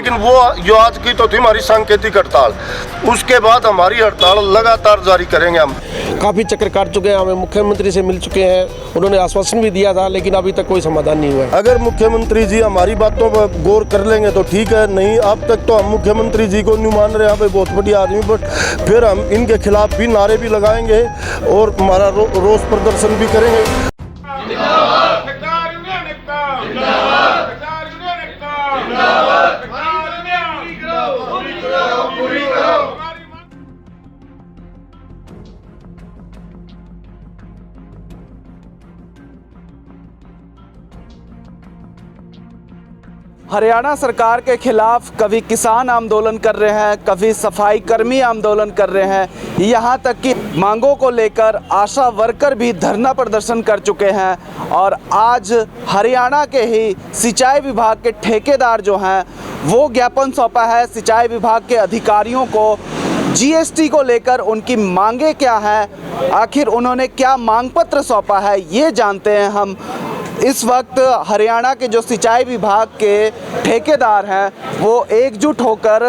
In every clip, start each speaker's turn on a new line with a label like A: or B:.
A: लेकिन वो जो आज की तो थी हमारी सांकेतिक हड़ताल, उसके बाद हमारी हड़ताल लगातार जारी करेंगे हम।
B: काफ़ी चक्कर काट चुके हैं, हमें मुख्यमंत्री से मिल चुके हैं, उन्होंने आश्वासन भी दिया था लेकिन अभी तक कोई समाधान नहीं हुआ है।
A: अगर मुख्यमंत्री जी हमारी बातों पर गौर कर लेंगे तो ठीक है, नहीं अब तक तो हम मुख्यमंत्री जी को नहीं मान रहे हैं, बहुत बड़ी आदमी, बट फिर हम इनके खिलाफ भी नारे भी लगाएंगे और हमारा रोष प्रदर्शन भी करेंगे।
C: हरियाणा सरकार के खिलाफ कभी किसान आंदोलन कर रहे हैं, कभी सफाई कर्मी आंदोलन कर रहे हैं, यहाँ तक कि मांगों को लेकर आशा वर्कर भी धरना प्रदर्शन कर चुके हैं। और आज हरियाणा के ही सिंचाई विभाग के ठेकेदार जो हैं वो ज्ञापन सौंपा है सिंचाई विभाग के अधिकारियों को। जीएसटी को लेकर उनकी मांगे क्या हैं, आखिर उन्होंने क्या मांग पत्र सौंपा है, ये जानते हैं हम। इस वक्त हरियाणा के जो सिंचाई विभाग के ठेकेदार हैं वो एकजुट होकर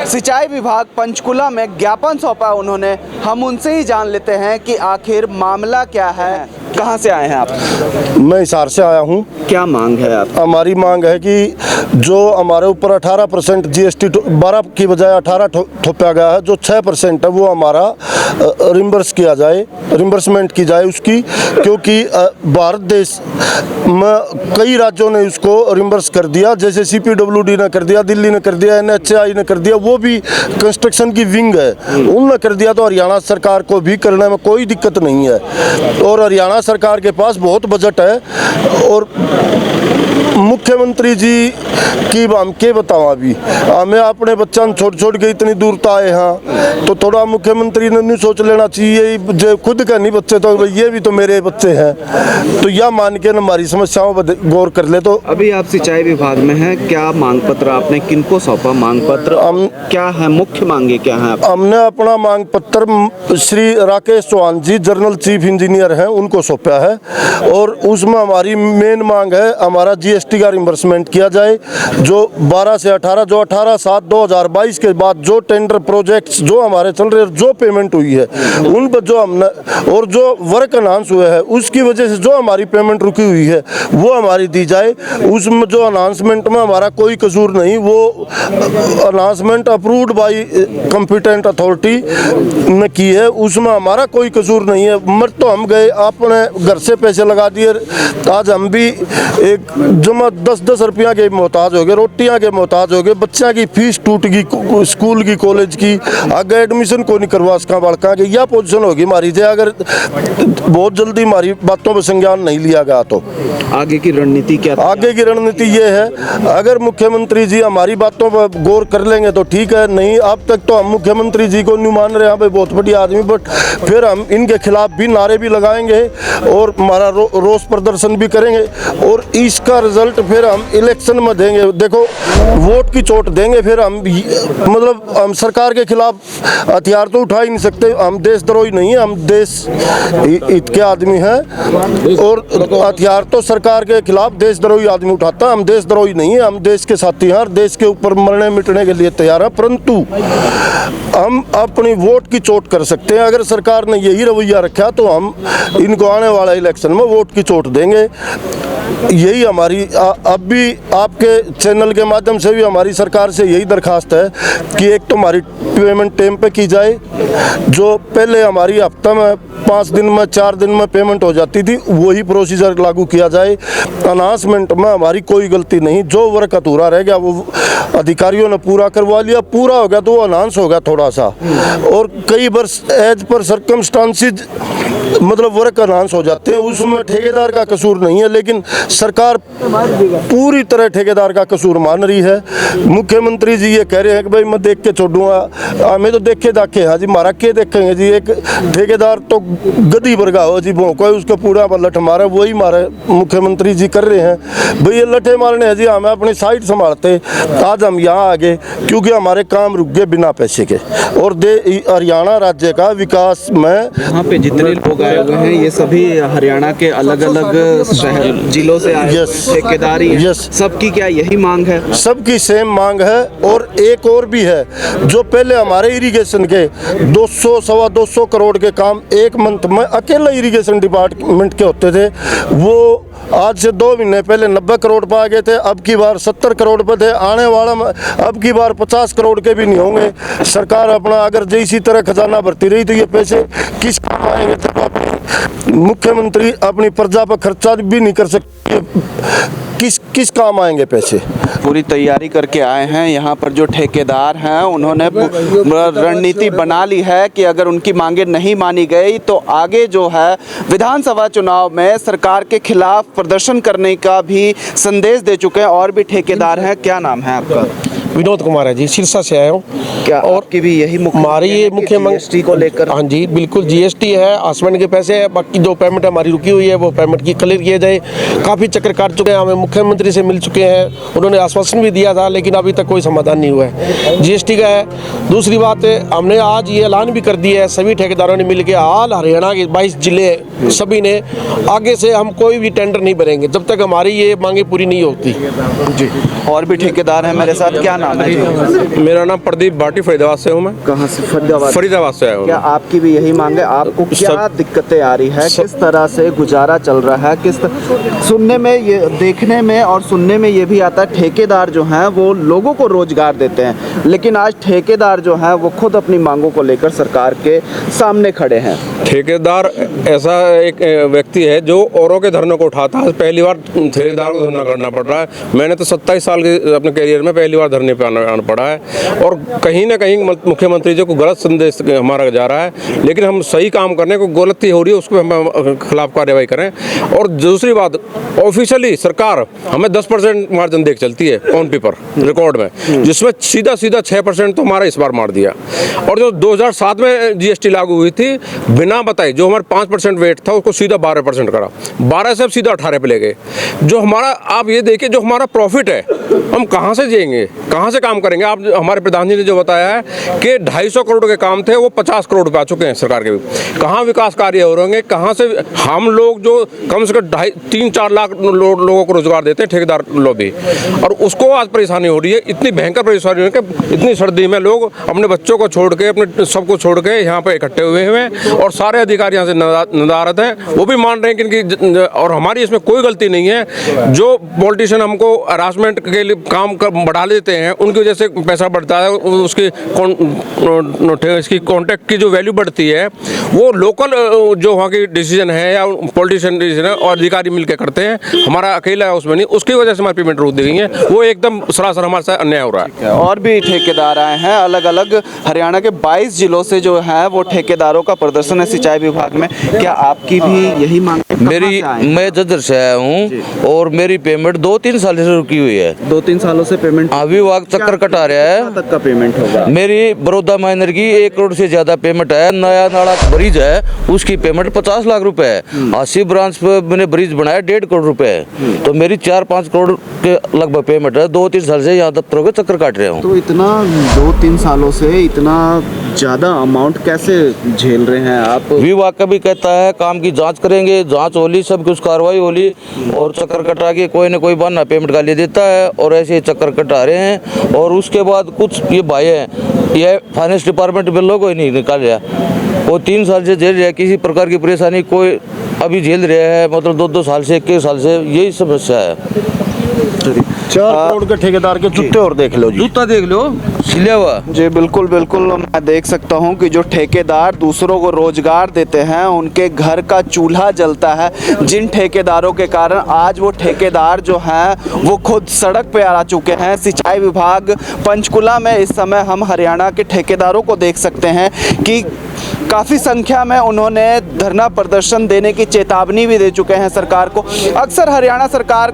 C: सिंचाई विभाग पंचकुला में ज्ञापन सौंपा उन्होंने। हम उनसे ही जान लेते हैं कि आखिर मामला क्या है। कहाँ से आए हैं आप?
A: मैं हिसार से आया हूँ।
C: क्या मांग है आप?
A: हमारी मांग है कि जो हमारे ऊपर 18% जीएसटी 12 की बजाय 18 थोपा गया है, जो 6% है वो हमारा रिम्बर्स किया जाए, रिम्बर्समेंट की जाए उसकी, क्योंकि भारत देश में कई राज्यों ने उसको रिम्बर्स कर दिया, जैसे CPWD ने कर दिया, दिल्ली ने कर दिया, NHAI ने कर दिया, वो भी कंस्ट्रक्शन की विंग है, उनने कर दिया, तो हरियाणा सरकार को भी करने में कोई दिक्कत नहीं है। और हरियाणा सरकार के पास बहुत बजट है और मुख्यमंत्री जी की हम के बताऊँ, अभी हमें अपने बच्चा छोड़ के इतनी दूर तो आए हैं, तो थोड़ा मुख्यमंत्री ने नहीं सोच लेना चाहिए, जो खुद का नहीं बच्चे तो ये भी तो मेरे बच्चे हैं, तो यह मान के हमारी समस्याओं पर गौर कर ले। तो
C: अभी आप सिंचाई विभाग में हैं, क्या मांग पत्र आपने किनको सौंपा? मांग पत्र
A: हम
C: क्या है, मुख्य मांगे क्या है?
A: हमने अपना मांग पत्र श्री राकेश चौहान जी जनरल चीफ इंजीनियर हैं उनको सौंपा है, और उसमें हमारी मेन मांग है हमारा जीएसटी का रिम्बर्समेंट किया जाए, जो 12 से 18, जो 18/7/2022 के बाद जो टेंडर प्रोजेक्ट्स जो हमारे चल रहे, जो पेमेंट हुई है उन पर जो हमने, और जो वर्क अनाउंस हुए हैं उसकी वजह से जो हमारी पेमेंट रुकी हुई है वो हमारी दी जाए। उसमें जो अनाउंसमेंट में हमारा कोई कसूर नहीं, वो announcement approved by competent authority ने की है, उसमें हमारा कोई कसूर नहीं है। मर तो हम गए, अपने घर से पैसे लगा दिए, आज हम भी एक जमा 10-10 रुपया के मोहताज हो गए, रोटियां के मोहताज हो गए, बच्चा की फीस टूट गई, स्कूल की कॉलेज की, आगे एडमिशन को नहीं करवा सका बड़का की, यह पोजीशन होगी हमारी जे अगर बहुत जल्दी हमारी बातों पर संज्ञान नहीं लिया गया तो।
C: आगे की रणनीति क्या?
A: आगे की रणनीति ये है, अगर मुख्यमंत्री जी हमारी बातों पर गौर कर लेंगे तो ठीक है, नहीं अब तक तो हम मुख्यमंत्री जी को नहीं मान रहे हैं, बहुत बड़ी आदमी, बट फिर हम इनके खिलाफ भी नारे भी लगाएंगे और हमारा रोष प्रदर्शन भी करेंगे, और इसका रिजल्ट फिर हम इलेक्शन में देंगे। देखो वोट की चोट देंगे, फिर हम मतलब हम सरकार के खिलाफ हथियार तो उठा ही नहीं सकते, हम देशद्रोही नहीं है, हम देश हित के आदमी हैं, और हथियार तो सरकार के खिलाफ देशद्रोही आदमी उठाता है, हम देशद्रोही नहीं है, हम देश के साथी हैं, देश के ऊपर मरने मिटने के लिए तैयार है, परंतु हम अपनी वोट की चोट कर सकते हैं। अगर सरकार ने यही रवैया रखा तो हम इनको आने वाला इलेक्शन में वोट की चोट देंगे। यही हमारी अब भी आपके चैनल के माध्यम से भी हमारी सरकार से यही दरखास्त है कि एक तो हमारी पेमेंट टाइम पे की जाए, जो पहले हमारी हफ्ता में 5 दिन में 4 दिन में पेमेंट हो जाती थी वही प्रोसीजर लागू किया जाए। अनाउंसमेंट में हमारी कोई गलती नहीं, जो वर्क अधूरा रह गया वो अधिकारियों ने पूरा करवा लिया, पूरा हो गया तो वो अनाउंस हो गया थोड़ा सा, और कई बार एज पर सर्कमस्टांसिस मतलब वर्क अनाउंस हो जाते हैं, उसमें ठेकेदार का कसूर नहीं है, लेकिन सरकार पूरी तरह ठेकेदार का कसूर मान रही है। मुख्यमंत्री जी ये कह रहे हैं कि भाई मैं देख के छोड़ूंगा, हमें तो देखे दाखे हाँ जी, मारा के देखेंगे जी, एक ठेकेदार तो गदी वर्गा हो जी, भोंको है उसका पूरा लठ मारे, वही मारे मुख्यमंत्री जी कर रहे हैं। भाई ये लठे मारने हैं जी, हमें अपनी साइड संभालते, आज हम यहाँ आ गए क्योंकि हमारे काम रुक गए बिना पैसे के, और हरियाणा राज्य का विकास में
C: यहाँ पे जितने लोग आए हुए हैं ये सभी हरियाणा के अलग अलग शहर जिलों से आए हैं। ठेकेदारी है,
A: Yes.
C: सबकी क्या यही मांग है?
A: सबकी सेम मांग है। और एक और भी है, जो पहले हमारे इरिगेशन के 200 सवा 200 करोड़ के काम एक मंथ में अकेला इरिगेशन डिपार्टमेंट के होते थे, वो आज से 2 महीने पहले 90 करोड़ पर आ गए थे। अब की बार 70 करोड़ पर थे, आने वाला अब की बार 50 करोड़ के भी नहीं होंगे। सरकार अपना अगर इसी तरह खजाना भरती रही तो ये पैसे किस काम आएंगे? तब अपने मुख्यमंत्री अपनी प्रजा पर खर्चा भी नहीं कर सकते, किस काम आएंगे पैसे?
C: पूरी तैयारी करके आए हैं। यहाँ पर जो ठेकेदार हैं उन्होंने रणनीति बना ली है कि अगर उनकी मांगे नहीं मानी गई तो आगे जो है विधानसभा चुनाव में सरकार के खिलाफ प्रदर्शन करने का भी संदेश दे चुके हैं। और भी ठेकेदार हैं। क्या नाम है आपका?
B: विनोद कुमार है जी, सिरसा से आया हूँ।
C: क्या और की भी यही
B: हमारी ये मुख्यमंत्री
C: जीएसटी को लेकर?
B: हाँ जी बिल्कुल, जीएसटी है, हस्बैंड के पैसे है, बाकी जो पेमेंट हमारी रुकी हुई है वो पेमेंट की क्लियर किया जाए। काफ़ी चक्कर काट चुके हैं, हमें मुख्यमंत्री से मिल चुके हैं, उन्होंने आश्वासन भी दिया था लेकिन अभी तक कोई समाधान नहीं हुआ है जीएसटी का है। दूसरी बात है, हमने आज ये ऐलान भी कर दिया है सभी ठेकेदारों ने मिलकर, हाल हरियाणा के 22 जिले सभी ने, आगे से हम कोई भी टेंडर नहीं भरेंगे जब तक हमारी ये मांगे पूरी नहीं होती जी।
C: और भी ठेकेदार हैं मेरे साथ। क्या नाम है जी?
D: मेरा नाम प्रदीप भाटी, फरीदाबाद से हूँ मैं।
C: कहाँ से? फरीदाबाद
D: से आया हूँ।
C: क्या आपकी भी यही मांग है? आपको क्या दिक्कतें आ रही है? किस तरह से गुजारा चल रहा है? सुनने में ये, देखने में और सुनने में ये भी आता है ठेकेदार जो हैं वो लोगों को रोजगार देते हैं, लेकिन आज ठेकेदार जो हैं वो खुद अपनी मांगों को लेकर सरकार के सामने खड़े हैं।
D: ठेकेदार ऐसा एक व्यक्ति है जो औरों के धरने को उठाता है। पहली बार ठेकेदार को धरना करना पड़ रहा है। मैंने तो 27 साल के अपने करियर में पहली बार धरने पे आना पड़ा है। और कहीं ना कहीं मुख्यमंत्री जी को गलत संदेश हमारा जा रहा है, लेकिन हम सही काम करने को गलती हो रही है उसको हम खिलाफ कार्रवाई करें। और दूसरी बात, ऑफिशियली सरकार हमें 10% मार्जिन देख चलती है ऑन पेपर रिकॉर्ड में, जिसमें सीधा 6% तो हमारा इस बार मार दिया। और जो 2007 में जीएसटी लागू हुई थी, बिना बताए जो हमारे 5% वेट था उसको सीधा 12% करा, 12 से सीधा 18 पे ले गए। जो हमारा, आप ये देखिए, जो हमारा प्रॉफिट है हम कहाँ से जाएंगे, कहाँ से काम करेंगे? आप हमारे प्रधान जी ने जो बताया है कि 250 करोड़ के काम थे वो 50 करोड़ पे आ चुके हैं सरकार के भी। कहाँ विकास कार्य हो रहे हैं? कहाँ से हम लोग जो कम से कम 3-4 लाख लोगों को रोजगार देते हैं ठेकेदार लॉबी, और उसको आज परेशानी हो रही है। इतनी भयंकर परेशानी है कि इतनी सर्दी में लोग अपने बच्चों को छोड़ के, अपने सबको छोड़ के यहाँ पे इकट्ठे हुए हैं और सारे अधिकारी यहाँ से नदारत हैं। वो भी मान रहे हैं कि और हमारी इसमें कोई गलती नहीं है। जो पॉलिटिशियन हमको हरासमेंट के लिए काम बढ़ा लेते हैं उनकी वजह से पैसा बढ़ता है, उसकी कॉन्ट्रैक्ट की जो वैल्यू बढ़ती है वो लोकल जो वहाँ की डिसीजन है या पॉलिटिशियन डिसीजन है और अधिकारी मिलकर करते हैं। हमारा अकेला है उसमें नहीं, उसकी वजह से हमारी पेमेंट रोक दी गई है। वो एकदम सरासर हमारे साथ अन्याय हो रहा है।
C: और भी ठेकेदार आए हैं, अलग अलग हरियाणा के 22 जिलों से जो है वो ठेकेदारों का प्रदर्शन है सिंचाई विभाग में। क्या आपकी भी यही मांग?
E: मैं जदर से आया हूँ और मेरी पेमेंट 2-3 साल से रुकी हुई है।
C: 2-3 सालों से पेमेंट?
E: विभाग चक्कर कटा रहा है।
C: तक का पेमेंट होगा?
E: मेरी बड़ौदा माइनर की 1 करोड़ से ज्यादा पेमेंट है। नया नाला ब्रिज है उसकी पेमेंट 50 लाख रुपए है। 80 ब्रांच पे मैंने ब्रिज बनाया 1.5 करोड़ रुपए है। तो मेरी 4-5 करोड़ के लगभग पेमेंट है। 2-3 साल से यहाँ दफ्तरों के चक्कर काट रहे हूँ।
C: तो इतना 2-3 सालों से इतना ज्यादा अमाउंट कैसे झेल रहे हैं आप?
E: विभाग का भी कहता है काम की जांच करेंगे, जांच होली, सब कुछ कार्रवाई होली, और चक्कर कटा के कोई ना कोई बहाना पेमेंट का ले देता है और ऐसे चक्कर कटा रहे हैं। और उसके बाद कुछ ये भाई हैं, ये फाइनेंस डिपार्टमेंट में लोग ही नहीं निकाल रहा, वो 3 साल से झेल रहे हैं। किसी प्रकार की परेशानी कोई अभी झेल रहे हैं, मतलब 2-2 साल से 1 साल से यही समस्या है।
A: 4 करोड़ के ठेकेदार के जूते और देख लो जी,
E: जूता देख लो सिला हुआ।
C: जी बिल्कुल बिल्कुल, मैं देख सकता हूं कि जो ठेकेदार दूसरों को रोजगार देते हैं उनके घर का चूल्हा जलता है। जिन ठेकेदारों के कारण आज वो ठेकेदार जो हैं वो खुद सड़क पे आ चुके हैं। सिंचाई विभाग पंचकुला में इस समय हम हरियाणा के ठेकेदारों को देख सकते हैं कि काफ़ी संख्या में उन्होंने धरना प्रदर्शन देने की चेतावनी भी दे चुके हैं सरकार को। अक्सर हरियाणा सरकार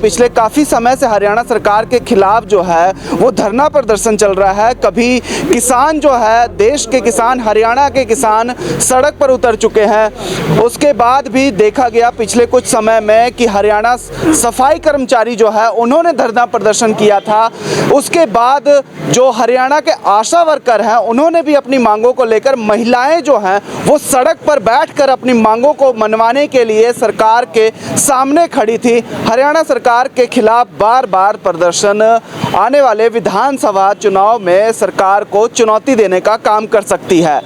C: पिछले काफ़ी समय से हरियाणा सरकार के खिलाफ जो है वो धरना प्रदर्शन चल रहा है। कभी किसान जो है, देश के किसान, हरियाणा के किसान सड़क पर उतर चुके हैं। उसके बाद भी देखा गया पिछले कुछ समय में कि हरियाणा सफाई कर्मचारी जो है उन्होंने धरना प्रदर्शन किया था। उसके बाद जो हरियाणा के आशा वर्कर हैं उन्होंने भी अपनी मांगों को लेकर महिलाएं जो हैं वो सड़क पर बैठकर अपनी मांगों को मनवाने के लिए सरकार के सामने खड़ी थी। हरियाणा सरकार के खिलाफ बार बार प्रदर्शन आने वाले विधानसभा चुनाव में सरकार को चुनौती देने का काम कर सकती है।